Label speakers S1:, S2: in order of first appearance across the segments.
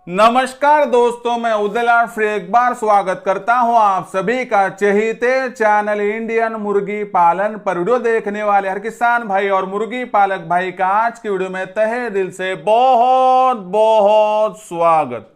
S1: नमस्कार दोस्तों, मैं उदयलाल फिर एक बार स्वागत करता हूं आप सभी का चहेते चैनल इंडियन मुर्गी पालन पर वीडियो देखने वाले हर किसान भाई और मुर्गी पालक भाई का आज की वीडियो में तहे दिल से बहुत बहुत स्वागत।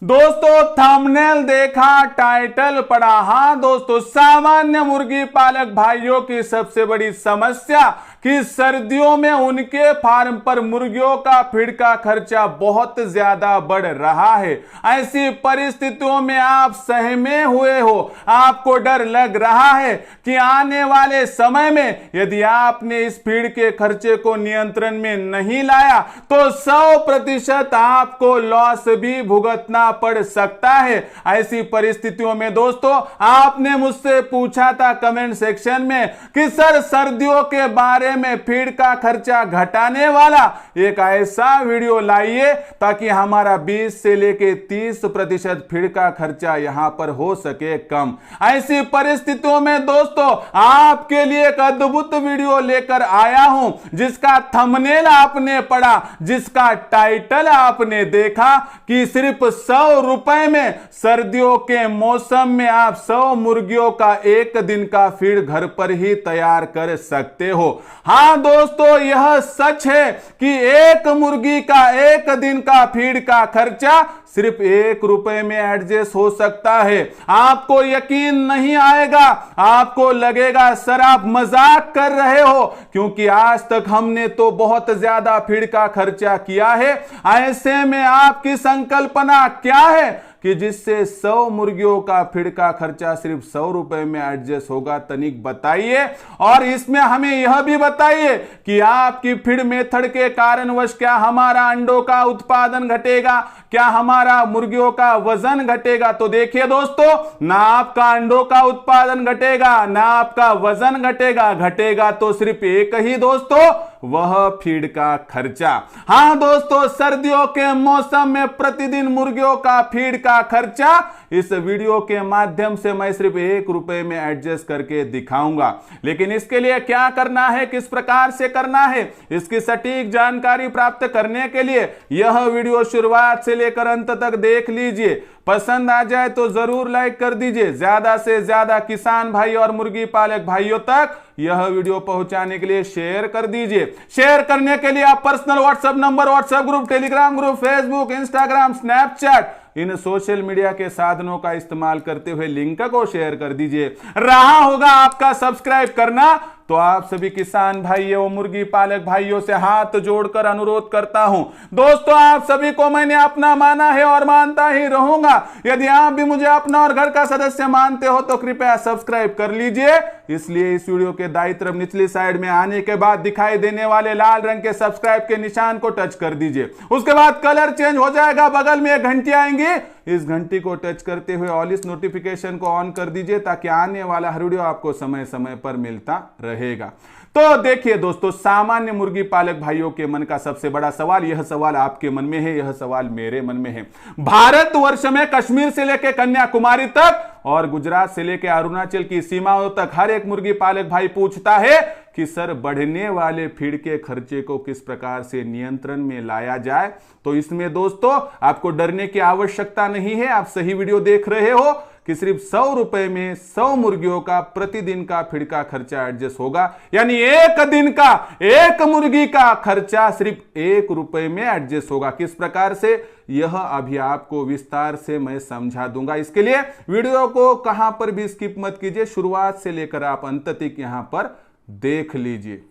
S1: दोस्तों थंबनेल देखा, टाइटल पढ़ा। हाँ दोस्तों, सामान्य मुर्गी पालक भाइयों की सबसे बड़ी समस्या कि सर्दियों में उनके फार्म पर मुर्गियों का फीड का खर्चा बहुत ज्यादा बढ़ रहा है। ऐसी परिस्थितियों में आप सहमे हुए हो, आपको डर लग रहा है कि आने वाले समय में यदि आपने इस फीड के खर्चे को नियंत्रण में नहीं लाया तो 100% आपको लॉस भी भुगतना पड़ सकता है। ऐसी परिस्थितियों में दोस्तों आपने मुझसे पूछा था कमेंट सेक्शन में कि सर सर्दियों के बारे में फीड का खर्चा घटाने वाला एक ऐसा वीडियो लाइए ताकि हमारा 20 से लेके 30% फीड का खर्चा यहां पर हो सके कम। ऐसी परिस्थितियों में दोस्तों आपके लिए एक अद्भुत वीडियो लेकर आया हूं जिसका थंबनेल आपने पढ़ा, जिसका टाइटल आपने देखा कि सिर्फ 100 रुपए में सर्दियों के मौसम में आप 100 मुर्गियों का एक दिन का फीड घर पर ही तैयार कर सकते हो। हाँ दोस्तों, यह सच है कि एक मुर्गी का एक दिन का फीड का खर्चा सिर्फ 1 रुपए में एडजस्ट हो सकता है। आपको यकीन नहीं आएगा, आपको लगेगा सर आप मजाक कर रहे हो, क्योंकि आज तक हमने तो बहुत ज्यादा फीड का खर्चा किया है। ऐसे में आपकी संकल्पना क्या है कि जिससे 100 मुर्गियों का फीड का खर्चा सिर्फ 100 रुपए में एडजस्ट होगा? तनिक बताइए। और इसमें हमें यह भी बताइए कि आपकी फीड मेथड के कारणवश क्या हमारा अंडों का उत्पादन घटेगा, क्या हमारा मुर्गियों का वजन घटेगा? तो देखिए दोस्तों, ना आपका अंडों का उत्पादन घटेगा ना आपका वजन घटेगा, घटेगा तो सिर्फ एक ही दोस्तों, वह फीड का खर्चा। हां दोस्तों, सर्दियों के मौसम में प्रतिदिन मुर्गियों का फीड का खर्चा इस वीडियो के माध्यम से मैं सिर्फ 1 रुपए में एडजस्ट करके दिखाऊंगा। लेकिन इसके लिए क्या करना है, किस प्रकार से करना है, इसकी सटीक जानकारी प्राप्त करने के लिए यह वीडियो शुरुआत से लेकर अंत तक देख लीजिए। पसंद आ जाए तो जरूर लाइक कर दीजिए। ज्यादा से ज्यादा किसान भाई और मुर्गी पालक भाइयों तक यह वीडियो पहुंचाने के लिए शेयर कर दीजिए। शेयर करने के लिए आप personal WhatsApp number, WhatsApp group, Telegram group, Facebook, Instagram, Snapchat इन सोशल मीडिया के साधनों का इस्तेमाल करते हुए लिंक को शेयर कर दीजिए। रहा होगा आपका सब्सक्राइब करना, तो आप सभी किसान भाइयों मुर्गी पालक भाइयों से हाथ जोड़कर अनुरोध करता हूं दोस्तों, आप सभी को मैंने अपना माना है और मानता ही रहूंगा। यदि आप भी मुझे अपना और घर का सदस्य मानते हो तो कृपया सब्सक्राइब कर लीजिए। इसलिए इस वीडियो के दाईं तरफ निचली साइड में आने के बाद दिखाई देने वाले लाल रंग के सब्सक्राइब के निशान को टच कर दीजिए। उसके बाद कलर चेंज हो जाएगा, बगल में एक घंटी आएंगी, इस घंटी को टच करते हुए ऑल इस नोटिफिकेशन को ऑन कर दीजिए ताकि आने वाला हर वीडियो आपको समय समय पर मिलता रहेगा। तो देखिए दोस्तों, सामान्य मुर्गी पालक भाइयों के मन का सबसे बड़ा सवाल, यह सवाल आपके मन में है, यह सवाल मेरे मन में है। भारतवर्ष में कश्मीर से लेकर कन्याकुमारी तक और गुजरात से लेकर अरुणाचल की सीमाओं तक हर एक मुर्गी पालक भाई पूछता है कि सर बढ़ने वाले फीड के खर्चे को किस प्रकार से नियंत्रण में लाया जाए। तो इसमें दोस्तों आपको डरने की आवश्यकता नहीं है। आप सही वीडियो देख रहे हो कि सिर्फ 100 रुपए में 100 मुर्गियों का प्रतिदिन का फीड का खर्चा एडजस्ट होगा, यानी एक दिन का एक मुर्गी का खर्चा सिर्फ 1 रुपए में एडजस्ट होगा। किस प्रकार से, यह अभी आपको विस्तार से मैं समझा दूंगा। इसके लिए वीडियो को कहां पर भी स्किप मत कीजिए, शुरुआत से लेकर आप अंत तक यहां पर देख लीजिए।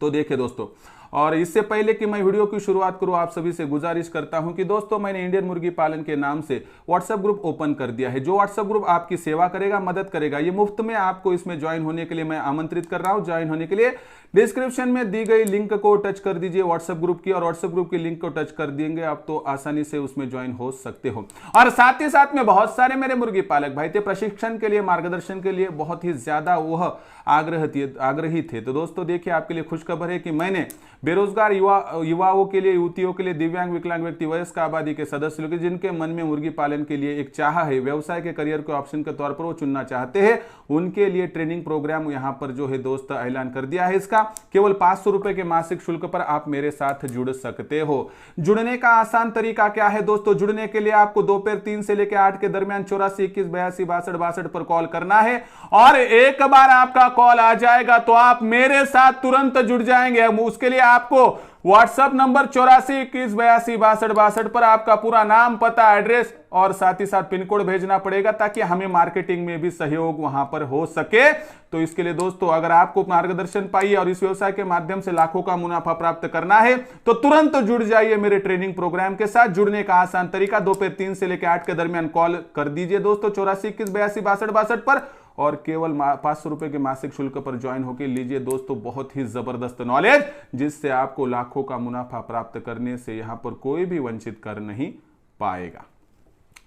S1: तो देखिए दोस्तों, और इससे पहले कि मैं वीडियो की शुरुआत करूं, आप सभी से गुजारिश करता हूं कि दोस्तों मैंने इंडियन मुर्गी पालन के नाम से व्हाट्सएप ग्रुप ओपन कर दिया है। जो व्हाट्सएप ग्रुप आपकी सेवा करेगा, मदद करेगा, ये मुफ्त में आपको इसमें ज्वाइन होने के लिए मैं आमंत्रित कर रहा हूं। ज्वाइन होने के लिए डिस्क्रिप्शन में दी गई लिंक को टच कर दीजिए व्हाट्सएप ग्रुप की, और व्हाट्सएप ग्रुप की लिंक को टच कर देंगे आप तो आसानी से उसमें ज्वाइन हो सकते हो। और साथ ही साथ में बहुत सारे मेरे मुर्गी पालक भाई थे प्रशिक्षण के लिए, मार्गदर्शन के लिए बहुत ही ज्यादा वह आग्रही थे। तो दोस्तों देखिए, आपके लिए खुशखबर है कि मैंने बेरोजगार युवाओं के लिए, युवतियों के लिए, दिव्यांग विकलांग व्यक्ति, वयस्क आबादी के सदस्य लोग जिनके मन में मुर्गी पालन के लिए एक चाह है, व्यवसाय के करियर के ऑप्शन के तौर पर वो चुनना चाहते हैं, उनके लिए ट्रेनिंग प्रोग्राम यहाँ पर जो है दोस्त ऐलान कर दिया है। इसका केवल 500 रुपए के मासिक शुल्क पर आप मेरे साथ जुड़ सकते हो। जुड़ने का आसान तरीका क्या है दोस्तों? जुड़ने के लिए आपको दोपहर 3 से लेकर 8 के दरमियान 84 21 82 62 62 पर कॉल करना है और एक बार आपका कॉल आ जाएगा तो आप मेरे साथ तुरंत जुड़ जाएंगे। उसके लिए आपको व्हाट्सएप नंबर 84 21 82 62 62 पर आपका पूरा नाम, पता, एड्रेस और साथ ही साथ पिन कोड भेजना पड़ेगा ताकि हमें मार्केटिंग में भी सहयोग वहां पर हो सके। तो इसके लिए दोस्तों अगर आपको मार्गदर्शन पाइए और इस व्यवसाय के माध्यम से लाखों का मुनाफा प्राप्त करना है तो तुरंत जुड़ जाइए मेरे ट्रेनिंग प्रोग्राम के साथ। जुड़ने का आसान तरीका दोपहर 3 से लेकर 8 के दरमियान कॉल कर दीजिए दोस्तों 84 21 82 62 62 पर और केवल 500 रुपए के मासिक शुल्क पर ज्वाइन होकर लीजिए दोस्तों बहुत ही जबरदस्त नॉलेज, जिससे आपको लाखों का मुनाफा प्राप्त करने से यहां पर कोई भी वंचित कर नहीं पाएगा।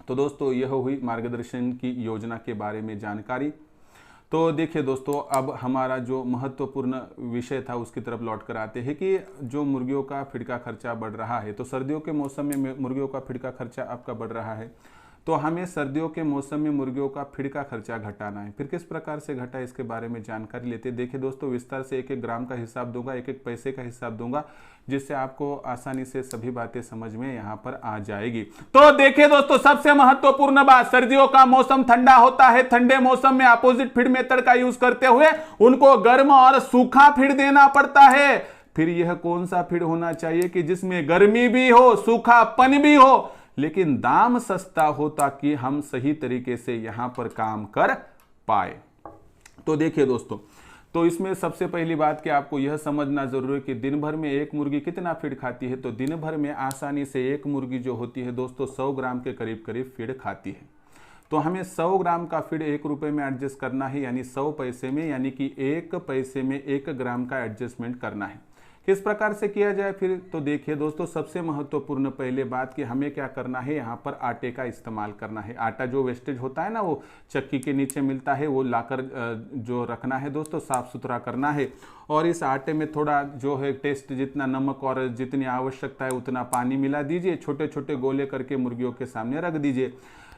S1: तो दोस्तों यह हुई मार्गदर्शन की योजना के बारे में जानकारी। तो देखिए दोस्तों अब हमारा जो महत्वपूर्ण विषय था उसकी तरफ लौट कर आते हैं कि जो मुर्गियों का फीड का खर्चा बढ़ रहा है, तो सर्दियों के मौसम में मुर्गियों का फीड का खर्चा आपका बढ़ रहा है, तो हमें सर्दियों के मौसम में मुर्गियों का फीड का खर्चा घटाना है। फिर किस प्रकार से घटा इसके बारे में जानकारी लेते हैं। देखिए दोस्तों विस्तार से एक एक ग्राम का हिसाब दूंगा, एक एक पैसे का हिसाब दूंगा, जिससे आपको आसानी से सभी बातें समझ में यहाँ पर आ जाएगी। तो देखिए दोस्तों सबसे महत्वपूर्ण बात, सर्दियों का मौसम ठंडा होता है। ठंडे मौसम में अपोजिट फीड मेथड का यूज करते हुए उनको गर्म और सूखा फीड देना पड़ता है। फिर यह कौन सा फीड होना चाहिए कि जिसमें गर्मी भी हो, सूखापन भी हो, लेकिन दाम सस्ता हो ताकि हम सही तरीके से यहां पर काम कर पाए। तो देखिए दोस्तों, तो इसमें सबसे पहली बात कि आपको यह समझना जरूरी है कि दिन भर में एक मुर्गी कितना फीड खाती है। तो दिन भर में आसानी से एक मुर्गी जो होती है दोस्तों 100 ग्राम के करीब करीब फीड खाती है। तो हमें 100 ग्राम का फीड 1 रुपए में एडजस्ट करना है, यानी 100 पैसे में, यानी कि 1 पैसे में 1 ग्राम का एडजस्टमेंट करना है। किस प्रकार से किया जाए फिर? तो देखिए दोस्तों सबसे महत्वपूर्ण पहले बात कि हमें क्या करना है, यहाँ पर आटे का इस्तेमाल करना है। आटा जो वेस्टेज होता है ना, वो चक्की के नीचे मिलता है, वो लाकर जो रखना है दोस्तों, साफ सुथरा करना है। और इस आटे में थोड़ा जो है टेस्ट जितना नमक और जितनी आवश्यकता है उतना पानी मिला दीजिए, छोटे छोटे गोले करके मुर्गियों के सामने रख दीजिए।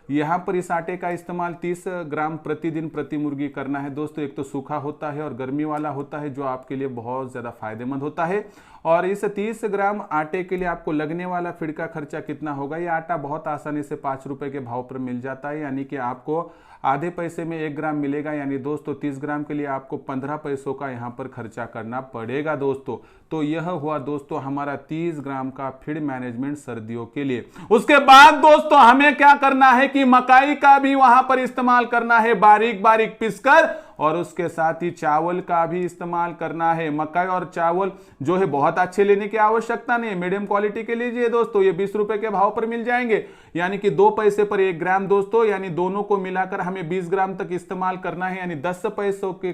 S1: यहाँ पर इस आटे का इस्तेमाल 30 ग्राम प्रतिदिन प्रति मुर्गी करना है दोस्तों। एक तो सूखा होता है और गर्मी वाला होता है, जो आपके लिए बहुत ज़्यादा फायदेमंद होता है। और इस 30 ग्राम आटे के लिए आपको लगने वाला फीड का खर्चा कितना होगा? ये आटा बहुत आसानी से 5 रुपए के भाव पर मिल जाता है, यानी कि आपको आधे पैसे में 1 ग्राम मिलेगा। यानी दोस्तों 30 ग्राम के लिए आपको 15 पैसों का यहाँ पर खर्चा करना पड़ेगा दोस्तों। तो यह हुआ दोस्तों हमारा 30 ग्राम का फीड मैनेजमेंट सर्दियों के लिए। उसके बाद दोस्तों हमें क्या करना है कि मकाई का भी वहां पर इस्तेमाल करना है, बारीक बारीक पीसकर, और उसके साथ ही चावल का भी इस्तेमाल करना है। मकाई और चावल जो है बहुत अच्छे लेने की आवश्यकता नहीं है, मीडियम क्वालिटी के लीजिए दोस्तों। ये 20 रुपए के भाव पर मिल जाएंगे, यानी कि 2 पैसे पर 1 ग्राम दोस्तों, यानी दोनों को मिलाकर हमें 20 ग्राम तक इस्तेमाल करना है। यानी 10 पैसों के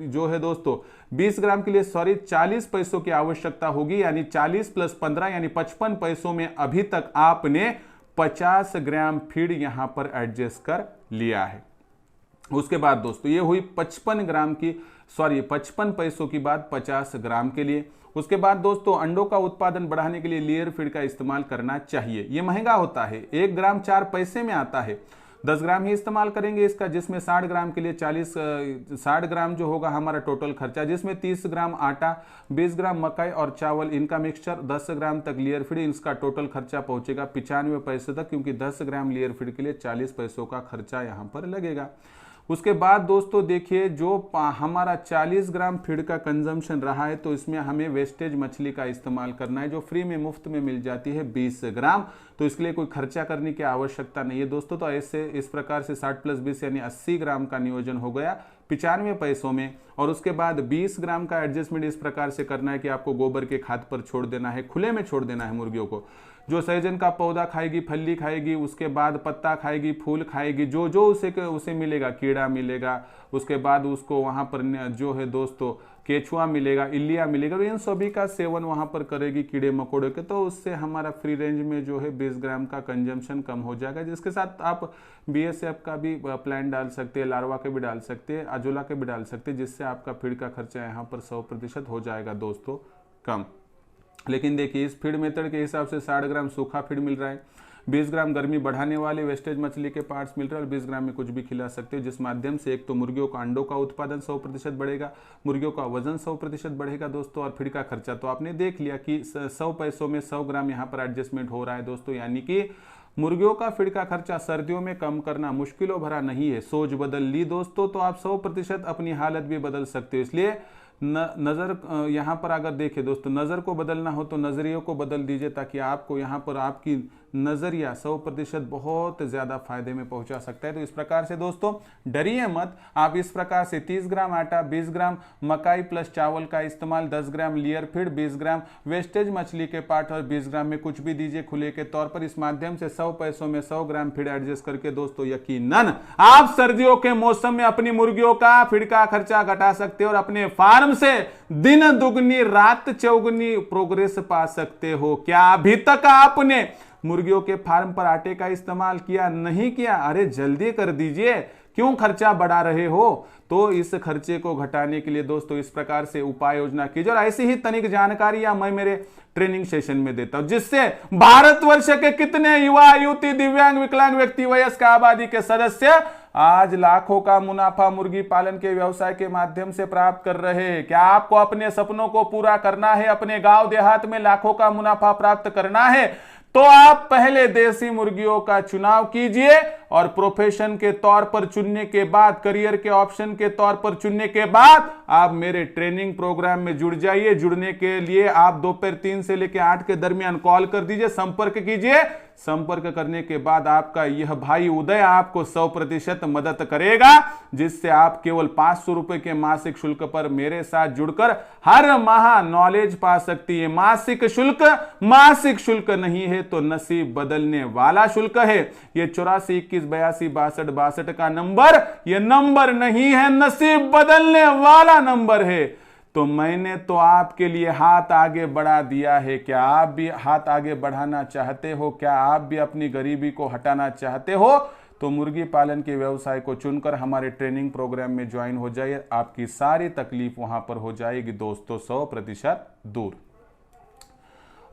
S1: जो है दोस्तों 20 ग्राम के लिए 40 पैसों की आवश्यकता होगी, यानी 40 + 15 यानी 55 पैसों में अभी तक आपने 50 ग्राम फीड यहां पर एडजस्ट कर लिया है। उसके बाद दोस्तों ये हुई 55 पैसों की बात 50 ग्राम के लिए। उसके बाद दोस्तों अंडों का उत्पादन बढ़ाने के लिए लेयर फीड का इस्तेमाल करना चाहिए। ये महंगा होता है, 1 ग्राम 4 पैसे में आता है। 10 ग्राम ही इस्तेमाल करेंगे इसका, जिसमें 60 ग्राम के लिए 60 ग्राम जो होगा हमारा टोटल खर्चा, जिसमें 30 ग्राम आटा, 20 ग्राम मकाई और चावल इनका मिक्सचर, 10 ग्राम तक लेयर फीड, इसका टोटल खर्चा पहुंचेगा 95 पैसे तक, क्योंकि 10 ग्राम लेयर फीड के लिए 40 पैसों का खर्चा यहां पर लगेगा। उसके बाद दोस्तों देखिए जो हमारा 40 ग्राम फीड का कंजम्पशन रहा है, तो इसमें हमें वेस्टेज मछली का इस्तेमाल करना है, जो फ्री में मुफ्त में मिल जाती है 20 ग्राम। तो इसके लिए कोई खर्चा करने की आवश्यकता नहीं है दोस्तों। तो ऐसे इस प्रकार से 60 + 20 यानी 80 ग्राम का नियोजन हो गया 95 पैसों में। और उसके बाद 20 ग्राम का एडजस्टमेंट इस प्रकार से करना है कि आपको गोबर के खाद पर छोड़ देना है, खुले में छोड़ देना है मुर्गियों को। जो सहजन का पौधा खाएगी, फली खाएगी, उसके बाद पत्ता खाएगी, फूल खाएगी, जो जो उसे मिलेगा, कीड़ा मिलेगा, उसके बाद उसको वहाँ पर जो है दोस्तों केचुआ मिलेगा, इल्लिया मिलेगा, इन सभी का सेवन वहाँ पर करेगी कीड़े मकोड़े के। तो उससे हमारा फ्री रेंज में जो है 20 ग्राम का कंजम्पशन कम हो जाएगा, जिसके साथ आप BSF का भी प्लान डाल सकते हैं, लार्वा के भी डाल सकते हैं, अजोला के भी डाल सकते हैं, जिससे आपका फीड का खर्चा यहाँ पर 100% हो जाएगा दोस्तों कम। लेकिन देखिए इस फीड मेथड के हिसाब से 60 ग्राम सूखा फीड मिल रहा है, 20 ग्राम गर्मी बढ़ाने वाले वेस्टेज मछली के पार्ट्स मिल रहे हैं और 20 ग्राम में कुछ भी खिला सकते हो, जिस माध्यम से एक तो मुर्गियों का अंडों का उत्पादन 100% बढ़ेगा, मुर्गियों का वजन 100% बढ़ेगा दोस्तों, और फीड का खर्चा तो आपने देख लिया कि 100 पैसों में 100 ग्राम यहाँ पर एडजस्टमेंट हो रहा है दोस्तों। यानी कि मुर्गियों का फीड का खर्चा सर्दियों में कम करना मुश्किलों भरा नहीं है। सोच बदल ली दोस्तों तो आप 100% अपनी हालत भी बदल सकते हो। इसलिए नज़र यहाँ पर अगर देखें दोस्तों, नज़र को बदलना हो तो नज़रियों को बदल दीजिए, ताकि आपको यहाँ पर आपकी नज़रिया 100% बहुत ज़्यादा फायदे में पहुँचा सकता है। तो इस प्रकार से दोस्तों डरिए मत, आप इस प्रकार से 30 ग्राम आटा, 20 ग्राम मकाई प्लस चावल का इस्तेमाल, 10 ग्राम लेयर फीड, 20 ग्राम वेस्टेज मछली के पार्ट और 20 ग्राम में कुछ भी दीजिए खुले के तौर पर। इस माध्यम से 100 पैसों में 100 ग्राम फीड एडजस्ट करके दोस्तों यकीनन आप सर्दियों के मौसम में अपनी मुर्गियों का फीड का खर्चा घटा सकते हो और अपने फार्म से दिन दुगनी रात चौगुनी प्रोग्रेस पा सकते हो। क्या अभी तक आपने मुर्गियों के फार्म पर आटे का इस्तेमाल किया नहीं किया? अरे जल्दी कर दीजिए, क्यों खर्चा बढ़ा रहे हो? तो इस खर्चे को घटाने के लिए दोस्तों इस प्रकार से उपाय योजना कीजिए, और ऐसी ही तनिक जानकारियां मैं मेरे ट्रेनिंग सेशन में देता हूं, जिससे भारतवर्ष के कितने युवा युवती, दिव्यांग, विकलांग व्यक्ति, वयस्क आबादी के सदस्य आज लाखों का मुनाफा मुर्गी पालन के व्यवसाय के माध्यम से प्राप्त कर रहे हैं। क्या आपको अपने सपनों को पूरा करना है, अपने गांव देहात में लाखों का मुनाफा प्राप्त करना है, तो आप पहले देसी मुर्गियों का चुनाव कीजिए, और प्रोफेशन के तौर पर चुनने के बाद, करियर के ऑप्शन के तौर पर चुनने के बाद आप मेरे ट्रेनिंग प्रोग्राम में जुड़ जाइए। जुड़ने के लिए आप दोपहर 3 से लेकर 8 के दरमियान कॉल कर दीजिए, संपर्क कीजिए। संपर्क करने के बाद आपका यह भाई उदय आपको 100% मदद करेगा, जिससे आप केवल 500 रुपए के मासिक शुल्क पर मेरे साथ जुड़कर हर माह नॉलेज पा सकती है। मासिक शुल्क नहीं है तो नसीब बदलने वाला शुल्क है। ये 84 21 82 62 62 का नंबर, ये नंबर नहीं है, नसीब बदलने वाला नंबर है। तो मैंने तो आपके लिए हाथ आगे बढ़ा दिया है। क्या आप भी हाथ आगे बढ़ाना चाहते हो? क्या आप भी अपनी गरीबी को हटाना चाहते हो? तो मुर्गी पालन के व्यवसाय को चुनकर हमारे ट्रेनिंग प्रोग्राम में ज्वाइन हो जाइए। आपकी सारी तकलीफ वहां पर हो जाएगी दोस्तों 100% दूर।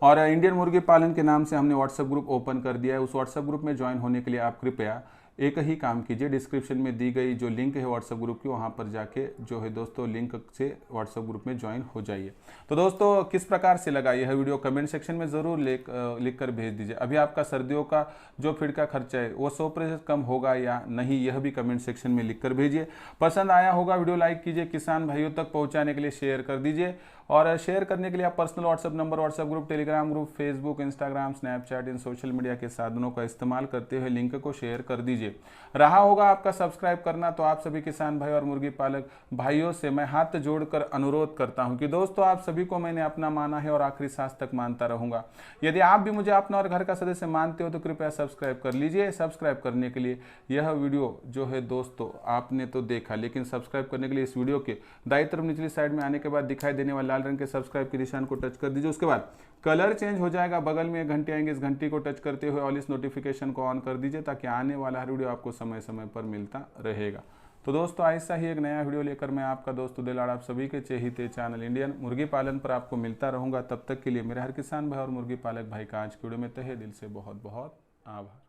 S1: और इंडियन मुर्गी पालन के नाम से हमने व्हाट्सएप ग्रुप ओपन कर दिया है। उस व्हाट्सएप ग्रुप में ज्वाइन होने के लिए आप कृपया एक ही काम कीजिए, डिस्क्रिप्शन में दी गई जो लिंक है व्हाट्सएप ग्रुप की, वहां पर जाके जो है दोस्तों लिंक से व्हाट्सएप ग्रुप में ज्वाइन हो जाइए। तो दोस्तों किस प्रकार से लगा यह वीडियो कमेंट सेक्शन में ज़रूर लिख कर भेज दीजिए। अभी आपका सर्दियों का जो फीड का खर्चा है वो 100% कम होगा या नहीं, यह भी कमेंट सेक्शन में लिख कर भेजिए। पसंद आया होगा वीडियो लाइक कीजिए, किसान भाइयों तक पहुँचाने के लिए शेयर कर दीजिए, और शेयर करने के लिए आप personal WhatsApp number, WhatsApp group, Telegram group, Facebook, Instagram, Snapchat, इन सोशल मीडिया के साधनों का इस्तेमाल करते हुए लिंक को शेयर कर दीजिए। रहा होगा आपका सब्सक्राइब करना, तो आप सभी किसान भाई और मुर्गी पालक भाइयों से मैं हाथ जोड़कर अनुरोध करता हूं कि दोस्तों आप सभी को मैंने अपना माना है और आखिरी सांस तक मानता रहूंगा। यदि आप भी मुझे अपना और घर का सदस्य मानते हो तो कृपया सब्सक्राइब कर लीजिए। सब्सक्राइब करने के लिए यह वीडियो जो है दोस्तों आपने तो देखा, लेकिन सब्सक्राइब करने के लिए इस वीडियो के दाईं तरफ निचली साइड में आने के बाद दिखाई देने वाले लाल रंग के सब्सक्राइब के निशान को टच कर दीजिए। उसके बाद कलर चेंज हो जाएगा, बगल में एक घंटी आएंगे, इस घंटी को टच करते हुए ऑल इस नोटिफिकेशन को ऑन कर दीजिए, ताकि आने वाला हर वीडियो आपको समय समय पर मिलता रहेगा। तो दोस्तों ऐसा ही एक नया वीडियो लेकर मैं आपका दोस्त उदय लाड़ आप सभी के चहेते चैनल इंडियन मुर्गी पालन पर आपको मिलता रहूंगा। तब तक के लिए मेरे हर किसान भाई और मुर्गी पालक भाई का आज की वीडियो में तहे दिल से बहुत बहुत आभार।